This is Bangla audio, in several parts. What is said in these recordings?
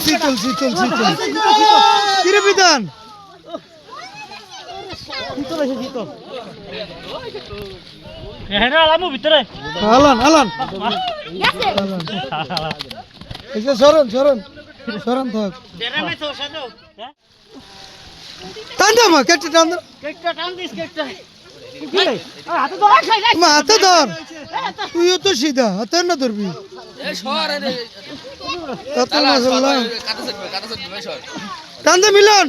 শীতল শীতল শীতল কিরে বিধান শীতল আছে শীতল এখানে আলামু ভিতরে আলান আলান এই যে সরন সরন সরন থাক দেরামে তো সাজো টান দাও মা কেটে টান দাও কেকটা টান দিস কেকটা কি হাতে ধর খাই যাই মা হাতে ধর তুইও তো সিধা হাতে না ধরবি এ সর রে কত মাশাআল্লাহ কাটা সর ভাই সর টান দে মিলন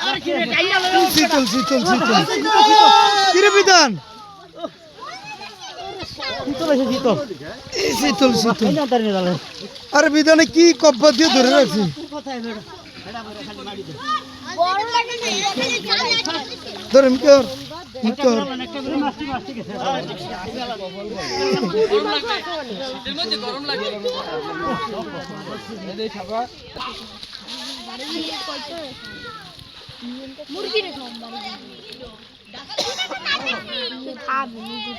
আর কি রে গাইয়া শীতল শীতল শীতল কিরে বিধান শীতল আছে শীতল শীতল শীতল এই না তার নিয়ে দালে আরে বিধানে কি কব্বা দিয়ে ধরে রাখছি কোথায় বেড়া এটা বড় খালি মারি দে বড় লাগে না ধরে মিকর মিকর একটা করে মাছটি মাছটি গেছে গরম লাগে শীতের মধ্যে গরম লাগে এই খাবা মুরগি রে খাবে নিজে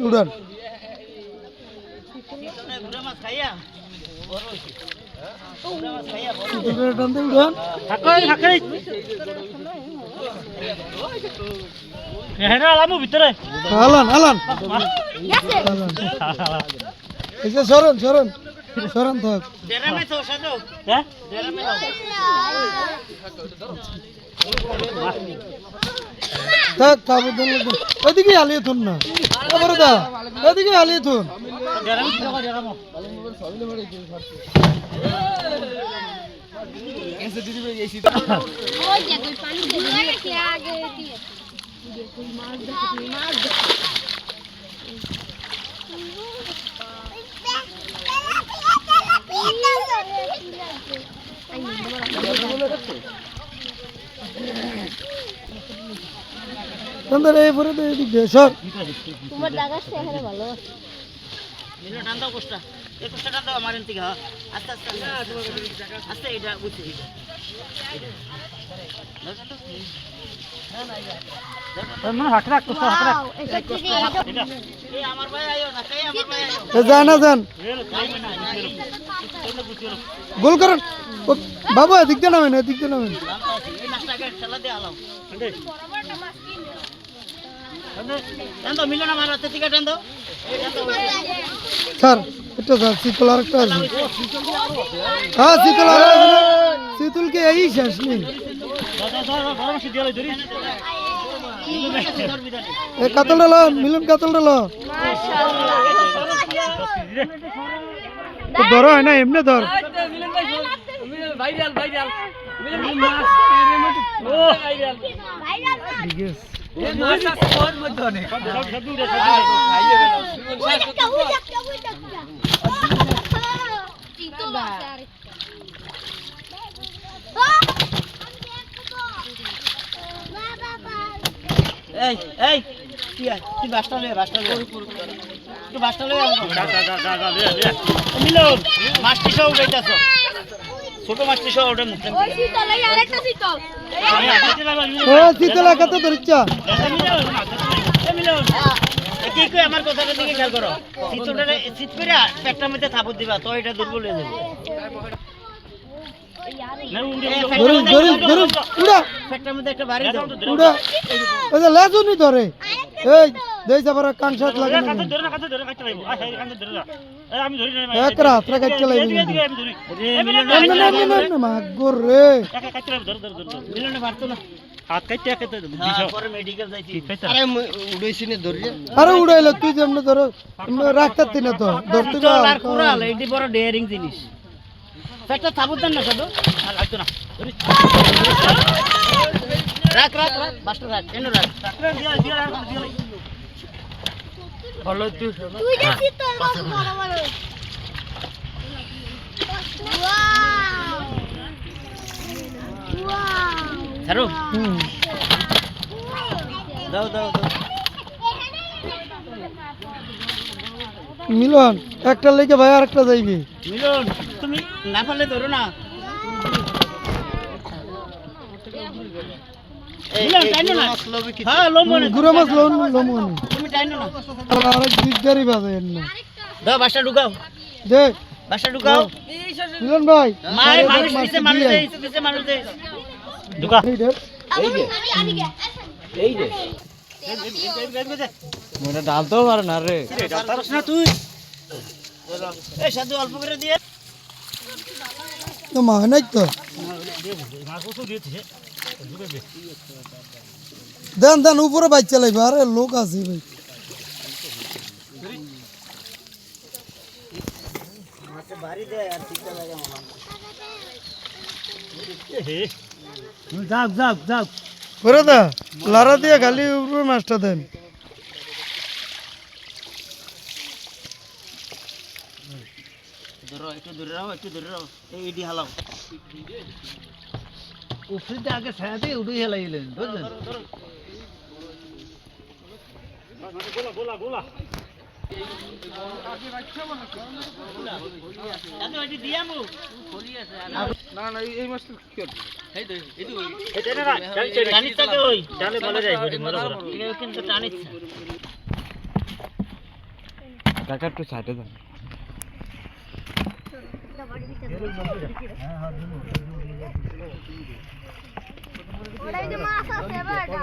উড়ান বুড়া মাছ খাইয়া বড় হইছে বুড়া মাছ খাইয়া বড় শীতলের টান দে উড়ান থাকাই থাকাই এখানে আলামু ভিতরে আলান আলান গেছে আলান এই যে সরন সরন সরন থাক দেরামে তো সাজো হ্যাঁ দেরামে থাক খাবো দিন এদিকে আলিয়ে থুন না আবার দা এদিকে আলিয়ে থুন দেরামে তো দেরামো এসে দিদি ভাই এই শীত ওই যে তুই পানি দিয়ে কে আগে দিয়ে তুই মাছ তোমরা এই পরে তো এদিকে সর তোমার দাগাছে এখানে ভালো মিলো টান দাও কোষ্টা এই কোষ্টা টান দাও আমার এন থেকে আস্তে আস্তে আস্তে এটা বুঝছি মানে হাত রাখ কোষ্টা হাত রাখ এটা থেকে এটা এই আমার ভাই আইও না কাই আমার ভাই আইও এ যান না যান গোল করেন ও, বাবু এদিক দিয়ে নামেন এদিক দিয়ে নামেন এই মাছটাকে ঠেলা দিয়ে আলাও টান দাও মিলো না আমার হাতে থেকে টান দাও স্যার এটা স্যার শীতল আর একটা আছে হ্যাঁ শীতল আর শীতল কে এই শেষ নেই এ কাতল ডালো মিলন কাতল ডালো ধর হয় না এমনি ধর ভাইরাল ভাইরাল ঠিক আছে এই মাছ আছে ওর মধ্যে অনেক এই এই কি আছে তুই বাসটা লয়ে তুই বাসটা লয়ে মিলন মাছটি সহ উঠাইতাছ ছোট মাছটি সহ ওটা মুখ ওই শীতল এই আরেকটা শীতল ও শীতল একাতে ধরিচ্ছা কি কই আমার কথাটা দিকে খেয়াল করো শীতলটা শীত করে পেটটার মধ্যে থাপড় দিবা তো এটা দুর্বল হয়ে যাবে ধরুন ধরুন ধরুন উড়া পেটটার মধ্যে একটা বাড়ি দাও উড়া ওই যে লেজুনি ধরে এই দেই যাবার কান সাত লাগে না এক রাত রে কাটতে লাগবে এমনি মাগর রে মিলনে পারতো না হাত কাটতে একাতে পরে মেডিকেল যাইছি আরে উড়াইছি নে ধরে আরে উড়াইলে তুই যেমন ধর রাখতে না তো ধরতে যা আর কুড়াল এইটি বড় ডেয়ারিং জিনিস পেটটা থাপড় দেন না শুধু আর লাগতো না রাখ রাখ রাখ বাসটা রাখ এনে রাখ হলো তুই তুই যে শীতল মাছ বড় বড় ওয়াও ওয়াও ছাড়ো হুম দাও দাও দাও মিলন একটা লেগে ভাই আরেকটা যাইবি মিলন তুমি না পারলে ধরো না মিলন টাইনো না হ্যাঁ লম্বা না গুড়া মাছ লোন লোমন তুমি আইনো না আরেক দিকদারি বাজে না দাও বাসটা ঢুকাও দে বাসটা ঢুকাও মিলন ভাই মাই মানুষ দিছে মানুষ দিছে মানুষ দে ঢুকা এই দে এই যে মোটা ডালতেও পারে না রে পারছ না তুই এই সাধু অল্প করে দিয়ে তো মা নাই তো দেন দেন উপরে বাইক চালাইবে আরে লোক আছে ভাই বাড়ি দে আর ঠিকঠাক লাগে যাক যাক যাক করে দা লারা দিয়ে খালি উপরে মাছটা দেন ধরো একটু দূরে রাখো একটু দূরে রাখো এই ইডি হালাও উপরিতে আগে ছায়া দিয়ে উঠে হেলাইলেন বুঝলেন এত এডি দিয়ামু না না এই মাছটা কি করবে এই তো এই তো এটা না টানিস থাকে ওই ডালে বলে যায় কিন্তু টানিস কাকা একটু সাইডে যান ওটাই যে মাছ আছে এবার এটা